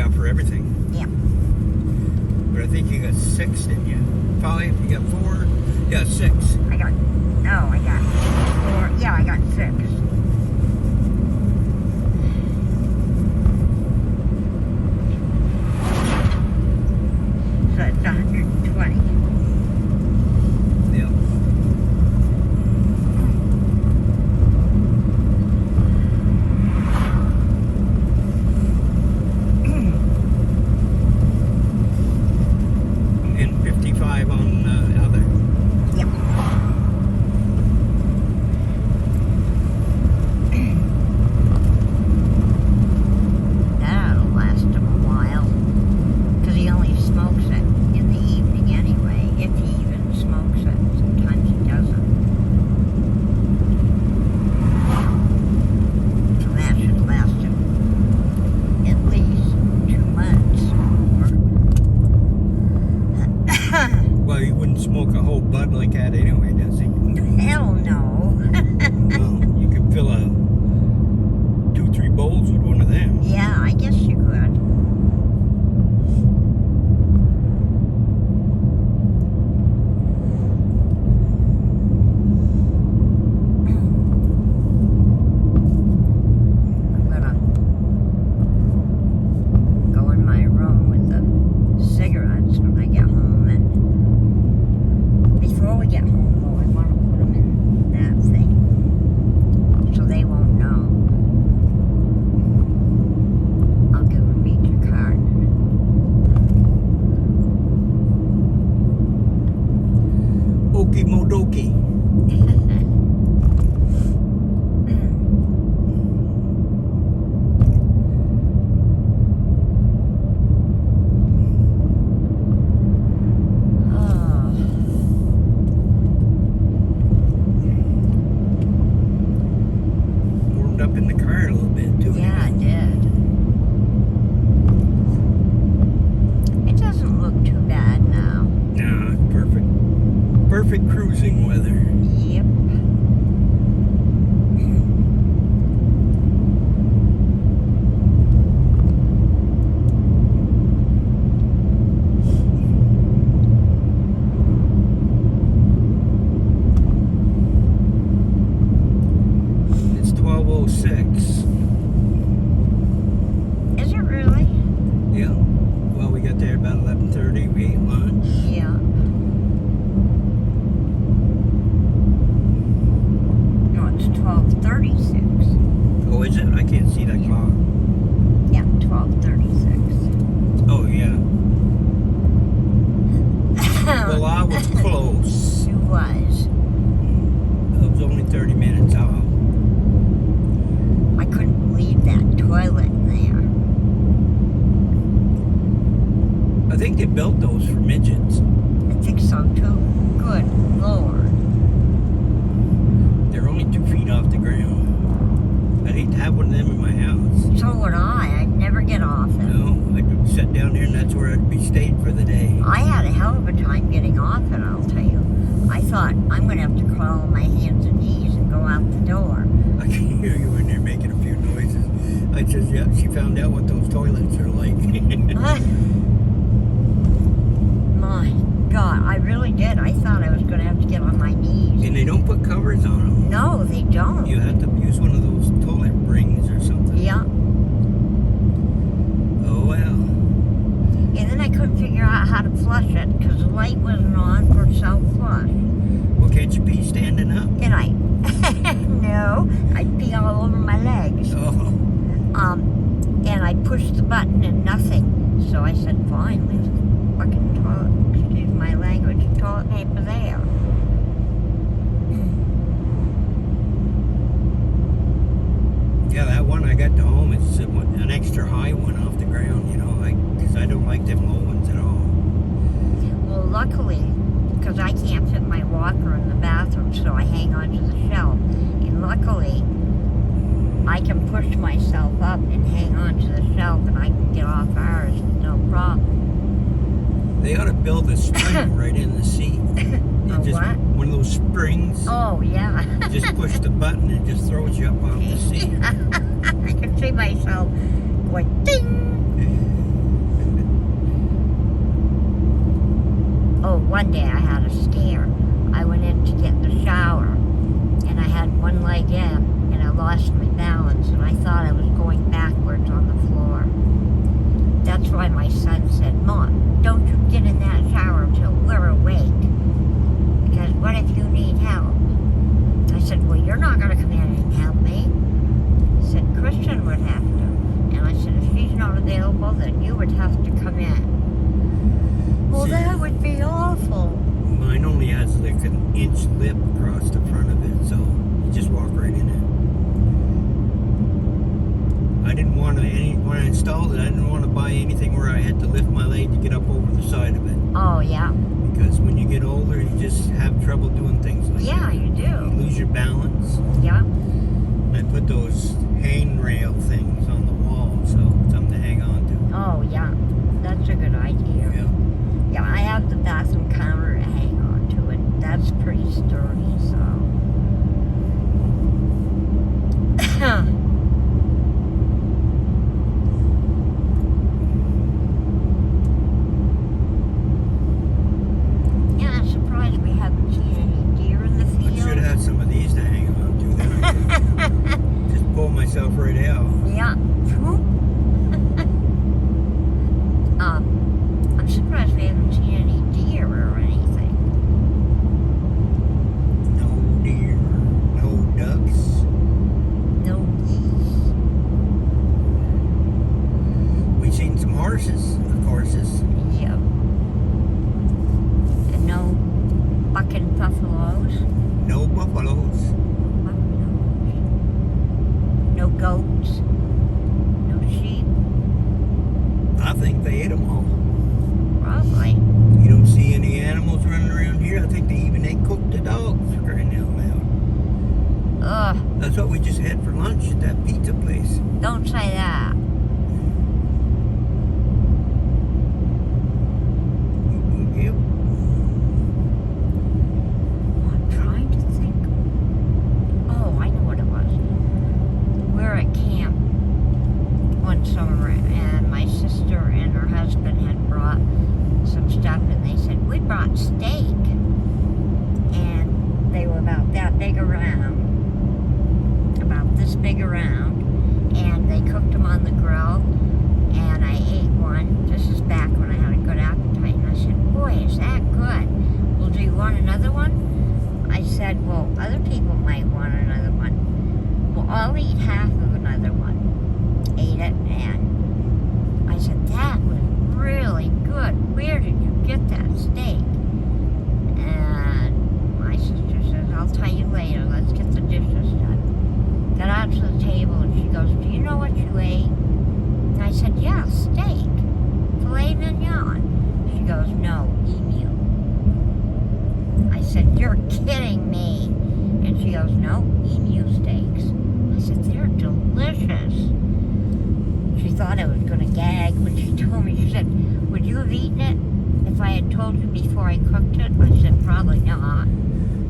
Yeah, for everything. Yeah. But I think you got 6, didn't you? 5? You got 4? Yeah, 6. I got 4. Yeah, I got 6. So it's 120. Yeah. And 55 on the other. Yep. That'll last him a while. Because he only smokes it in the evening anyway. If he even smokes it. Sometimes he doesn't. So that should last him at least 2 months or more. Well, he wouldn't smoke a whole bud like that anyway, does he? Hell no. Well, you could fill 2-3 bowls with one of them. Yeah, I guess you could. I'm gonna go in my room with the cigarettes when I get home, and before we get home, though, I want to put them in that thing so they won't know. I'll give them each a card. Okie modoki. Warmed up in the car a little bit too. Yeah, it did. It doesn't look too bad now. Nah, it's perfect. Perfect cruising weather. Yep. It's 12:06. Is it really? Yeah. Well, we got there about 11:30. We ate lunch. Yeah. No, it's 12:36. Oh, is it? I can't see that clock. Yeah, 12:36. Oh, yeah. Well, I was close. It was. It was only 30 minutes off. I couldn't believe that toilet in there. I think they built those for midgets. I think so too. Good Lord. They're only 2 feet off the ground. I'd hate to have one of them in my house. So would I. I'd never get off it. No, I'd sit down there and that's where I'd be staying for the day. I had a hell of a time getting off it, I'll tell you. I thought, I'm going to have to crawl on my hands and knees and go out the door. I can hear you in there making a few noises. I says, yeah, she found out what those toilets are like. My God, I really did. I thought I was going to have to get on my knees. And they don't put covers on them. No, they don't. You have to use one of those toilet rings or something. Yeah. Oh, well. And then I couldn't figure out how to flush it because the light wasn't on for self-flush. Well, can't you pee standing up? And no, I'd pee all over my legs. Oh. And I pushed the button and nothing. So I said, fine, leave the fucking toilet, excuse my language, toilet paper there. Yeah, that one I got to home, it's an extra high one off the ground, you know, because I don't like them low ones at all. Well, luckily, because I can't fit my walker in the bathroom, so I hang onto the shelf. And luckily, I can push myself up and hang onto the shelf, and I can get off ours with no problem. They ought to build a spring right in the seat. A what? One of those springs. Oh, yeah. You just push the button and it just throws you up off the seat. I can see myself going ding. one day I had a scare. I went in to get in the shower, and I had one leg in, and I lost my balance, and I thought I was going backwards on the floor. That's why my son said, Mom, don't you get in that shower until we're awake, because what if you need help? I said, well, you're not going to come in and help me. He said, Christian would have to. And I said, if she's not available, then you would have to come in. Well, See, that would be awful. mine only has like an inch lip across the front of it, so you just walk right in it. I didn't want to, when I installed it, I didn't want to buy anything where I had to lift my leg to get up over the side of it. Oh, yeah. Because when you get older, you just have trouble doing things like that. Yeah, you You do. lose your balance. Yeah. I put those handrail things on the wall, so something to hang on to. Oh, yeah. That's a good idea. Yeah. Yeah, I have the bathroom counter to hang on to it. That's pretty sturdy, so. Yeah, I'm surprised we haven't seen any deer in the I field. should have some of these to hang on to. Then I could just pull myself right out. Yeah. I'm surprised we haven't seen any deer or anything. No deer, no ducks. No geese. We seen some horses, of horses. Yep. And no bucking buffaloes. No buffaloes. No goats. No sheep. I think they ate them all. Probably. You don't see any animals running around here. I think they cooked the dogs right now. Ugh. That's what we just had for lunch at that pizza place. Don't say that. Yep. I'm trying to think. Oh, I know what it was. We're at camp one summer, and my sister and her husband had brought some stuff, and they said, we brought steak. And they were about that big around, about this big around, and they cooked them on the grill, and I ate one. This is back when I had a good appetite, and I said, boy, is that good. Well, do you want another one? I said, well, other people might want another one. Well, I'll eat half of another one. Ate it, and I said, that was really good. Where did you get that steak? And my sister says, I'll tell you later. Let's get the dishes done. Got out to the table, and she goes, do you know what you ate? And I said, yeah, steak. Filet mignon. She goes, no, emu. I said, you're kidding me. And she goes, no, emu steaks. I said, they're delicious. She thought I was going to gag when she told me. She said, would you have eaten it if I had told you before I cooked it? I said, probably not.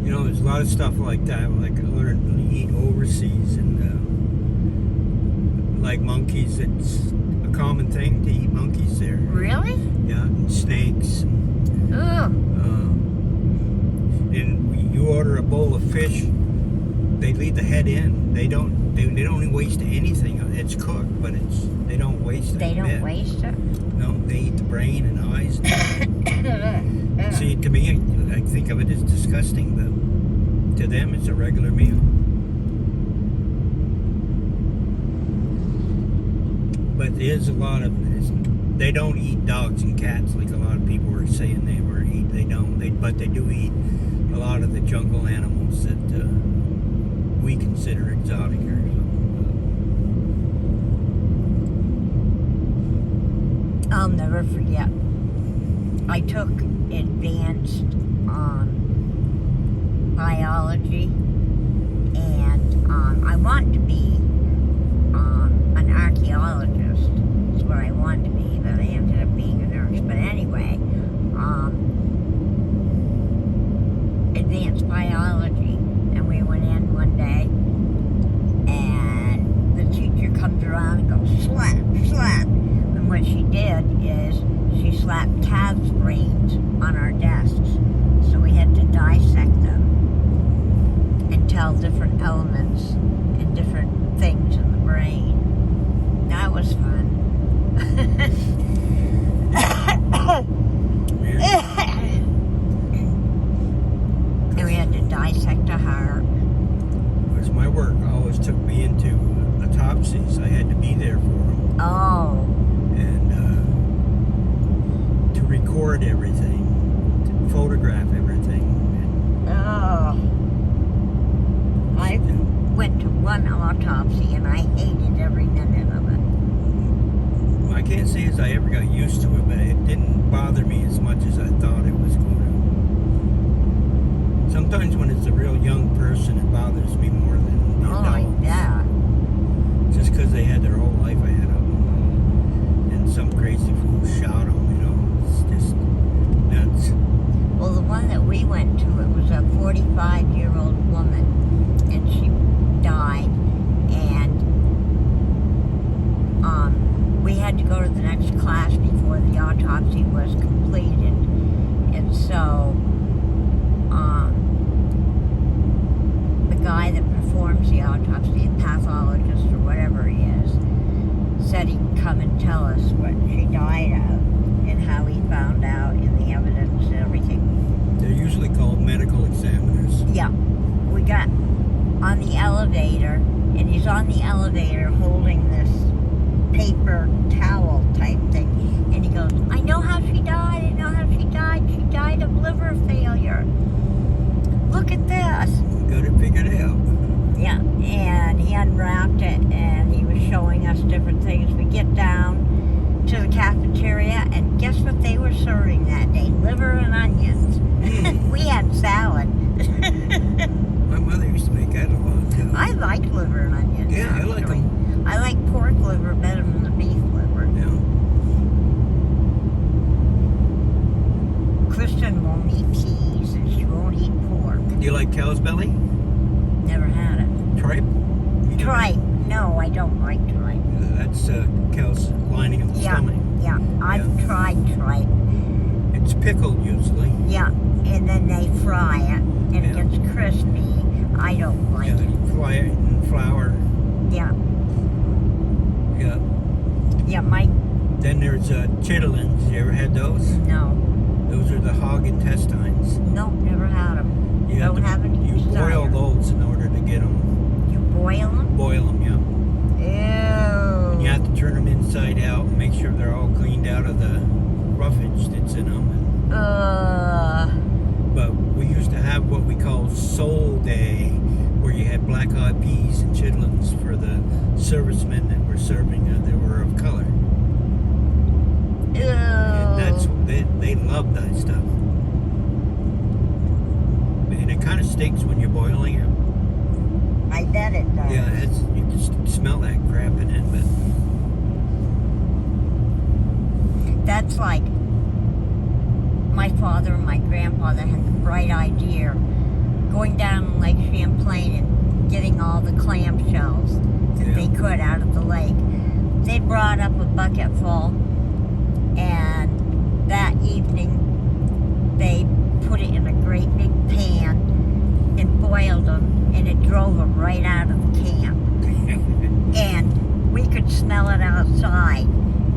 You know, there's a lot of stuff like that. Like I learned to eat overseas, and like monkeys, it's a common thing to eat monkeys there. Really? Yeah, and snakes. Ugh. And you order a bowl of fish, they leave the head in. They don't waste anything. It's cooked, but they don't waste it. They don't waste it? No, they eat the brain and eyes. See, to me, I think of it as disgusting, but to them, it's a regular meal. But there's a lot of, they don't eat dogs and cats like a lot of people were saying they were eat. They don't. But they do eat a lot of the jungle animals that we consider exotic here. I'll never forget. I took advanced biology, and I wanted to be an archaeologist. Is what I wanted to be, but I ended up being a nurse. But anyway, advanced biology, and we went in one day, and the teacher comes around and goes, slap, slap. And what she did is she slapped calves' brains on our desks. autopsies. I had to be there for them. Oh. And to record everything, to photograph everything. Oh. I went to one autopsy and I hated every minute of it. I can't say as I ever got used to it, but it didn't bother me as much as I thought it was going to. Sometimes when it's a real young person, it bothers me more than the adults. Yeah. Just because they had their whole life ahead of them. And some crazy fool shot them, you know. It's just nuts. Well, the one that we went to, it was a 45-year-old woman, and she died, and we had to go to the next class before the autopsy was completed, and so the guy that performs the autopsy, a pathologist or whatever he is, said he'd come and tell us what she died of and how he found out and the evidence and everything. They're usually called medical examiners. Yeah, we got on the elevator, and he's on the elevator holding this paper towel type thing, and he goes, I know how she died, I know how she died. She died of liver failure. Look at this. Got it figured out. Yeah, and he unwrapped it, and he was showing us different things. We get down to the cafeteria, and guess what they were serving that day? Liver and onions. We had salad. My mother used to make that a lot too. I like liver and onions. Yeah, I like actually. them. I like pork liver better than the beef liver. Yeah. Kristen won't eat peas, and she won't eat pork. Do you like cow's belly? Never had it. Tripe? You don't Tripe. No, I don't like tripe. That's cow's lining of the stomach. Yeah, I've tried tripe. It's pickled usually. Yeah, and then they fry it, and Yeah. it gets crispy. I don't like Yeah, it. they fry it in flour. Yeah, Yeah. yeah, my, Then there's chitlins. You ever had those? no. Those are the hog intestines. Nope, never had them. You Don't have any You boil desire. those in order to get them. You boil them? Boil them, yeah. Ew. And you have to turn them inside out and make sure they're all cleaned out of the roughage that's in them. But we used to have what we call Soul Day, where you had black-eyed peas and chitlins for the servicemen that were serving that were of color. Ew. And they love that stuff. And it kind of stinks when you're boiling it. I bet it does. Yeah, you can smell that crap in it, but That's like my father and my grandfather had the bright idea going down Lake Champlain and getting all the clam shells that they could out of the lake. They brought up a bucket full, and that evening they put it in a great big pan and boiled them, and it drove them right out of the camp. And we could smell it outside,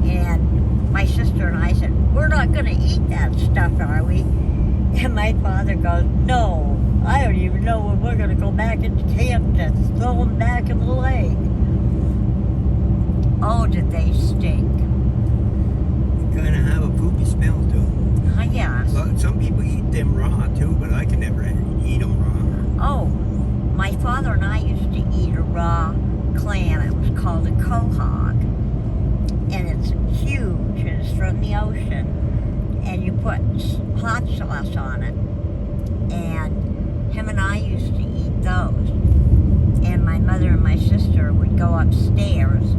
and my sister and I said, we're not going to eat that stuff, are we? And my father goes, no, I don't even know when we're going to go back into camp to throw them back in the lake. Oh, did they stink. you kind of have a poopy smell to them. Yes. Some people eat them raw too, but I can never eat them raw. Oh, my father and I used to eat a raw clam. It was called a quahog. And it's huge, and it's from the ocean. And you put hot sauce on it. And him and I used to eat those. And my mother and my sister would go upstairs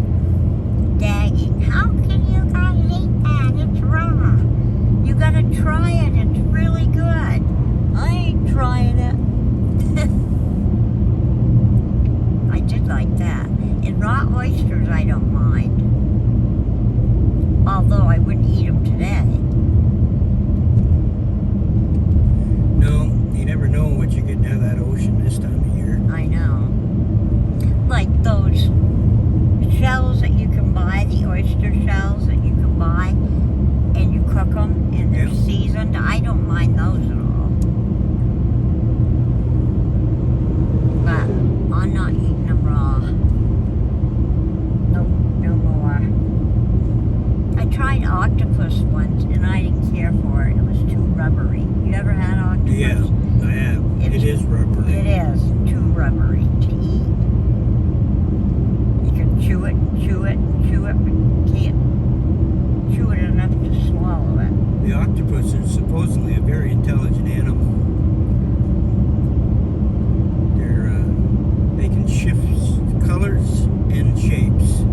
gagging. How can you guys eat that? It's raw. You gotta try it. It's really good. I ain't trying it. I did like that. And raw oysters I don't mind. Although I wouldn't eat them today. No, you never know what you're getting out of that ocean this time of year. I know. Like those shells that you can buy, the oyster shells that you can buy, and you cook them and they're seasoned. I don't mind those at all. But I'm not eating them raw. octopus once, and I didn't care for it. It was too rubbery. You ever had octopus? Yeah, I have. It is rubbery. It is too rubbery to eat. You can chew it, but can't chew it enough to swallow it. The octopus is supposedly a very intelligent animal. They can shift colors and shapes.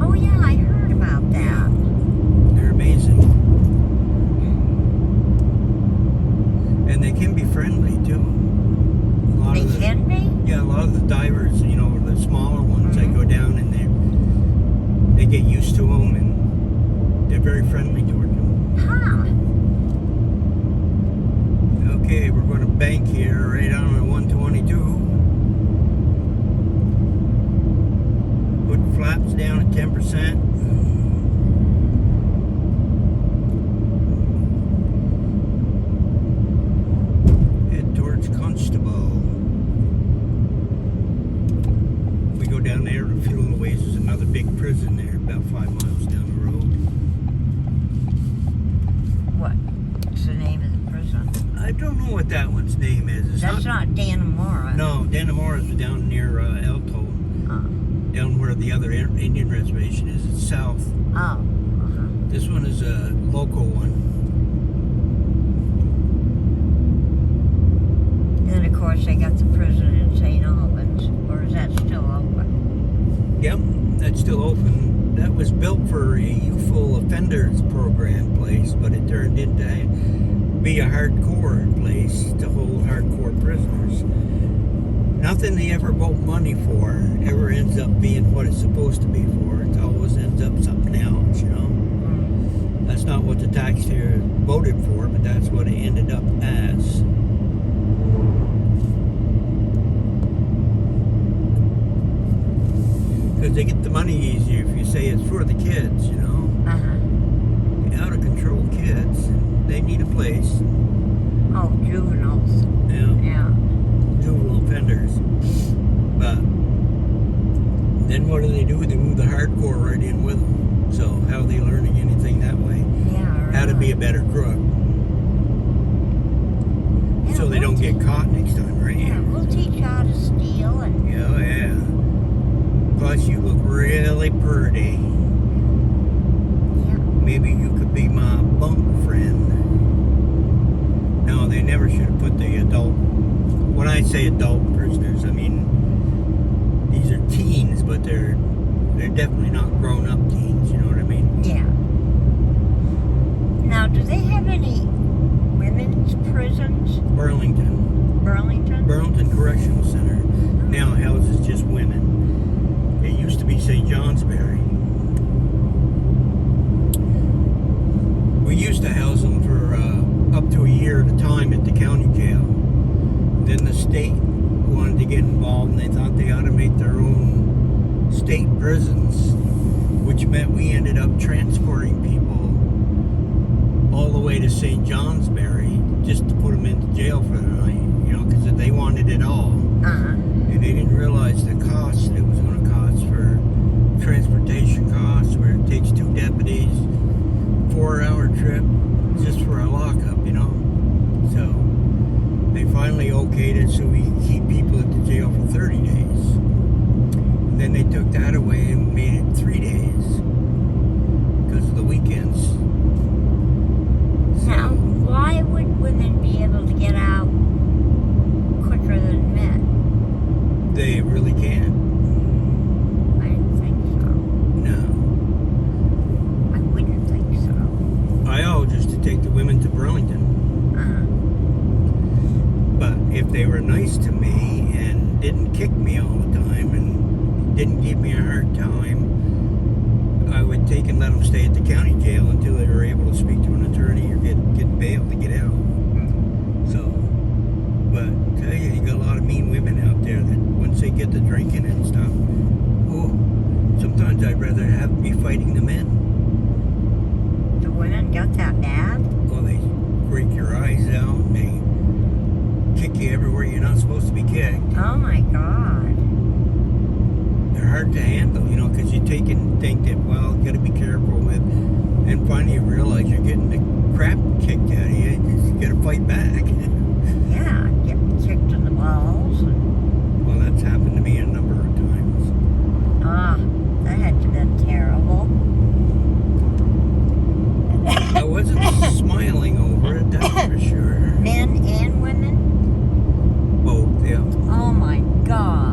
Oh yeah, I heard about that. They're amazing. And they can be friendly too. Can be? Yeah, a lot of the divers, you know, the smaller ones, they go down and they get used to them and they're very friendly toward them. Huh. Okay, we're going to bank here right on the 122. Put flaps down at 10%. Head towards Constable. We go down there a few little ways. There's another big prison there, about 5 miles down the road. What's the name of the prison? I don't know what that one's name is. It's That's not Dannemora. No, Dannemora is down near Elto. Down where the other Indian reservation is. It's south. Oh. This one is a local one. And then of course they got the prison in St. Albans. Or is that still open? Yep, that's still open. That was built for a youthful offenders program place, but it turned into be a hardcore place to hold hardcore prisoners. Nothing they ever vote money for ever ends up being what it's supposed to be for. It always ends up something else, you know. That's not what the taxpayers voted for, but that's what it ended up as. Because they get the money easier if you say it's for the kids, you know. Out of control kids. They need a place. Oh, juveniles. Yeah. Juvenile offenders. But then what do? They move the hardcore right in with them. So how are they learning anything that way? Yeah, right. How to be a better crook. Yeah, So they don't get caught next time, right? Yeah, we'll teach you how to steal and... Yeah. Plus you look really pretty. Yeah. Maybe you could be my bunk friend. No, they never should have put the adult... When I say adult prisoners, I mean these are teens, but they're definitely not grown-up teens. You know what I mean? Yeah. Now, do they have any women's prisons? Burlington Correctional Center now houses just women. It used to be St. Johnsbury. We used to house them for up to a year at a time at the county jail. Then the state wanted to get involved and they thought they ought to make their own state prisons, which meant we ended up transporting people all the way to St. Johnsbury just to put them into jail for the night, you know, because they wanted it all. And they didn't realize the cost it was going to cost for transportation costs, where it takes 2 deputies, 4-hour trip just for a lockup, you know. So they finally okayed it so we could keep people at the jail for 30 days. And then they took that away and made it 3 days because of the weekends. So, Now, why would women be able to get out quicker than men? they really can. I didn't think so. No. I wouldn't think so. I owe just to take the women to Burlington. But if they were nice to me and didn't kick me all the time and didn't give me a hard time, I would take and let them stay at the county jail until they were able to speak to an attorney or get bail to get out. So, but tell you, you got a lot of mean women out there that once they get to drinking and stuff, oh, sometimes I'd rather be fighting the men. The women got that bad? Well, they break your eyes out and they kick you everywhere you're not supposed to be kicked. Oh my God. they're hard to handle, you know, because you take and think that, well, you got to be careful with, and finally you realize you're getting the crap kicked out of you. You got to fight back. Yeah, get kicked in the balls. And, Well, that's happened to me a number of times. that had to have been terrible. I wasn't smiling over it, that's for sure. Men and women? Both, yeah. Oh my God.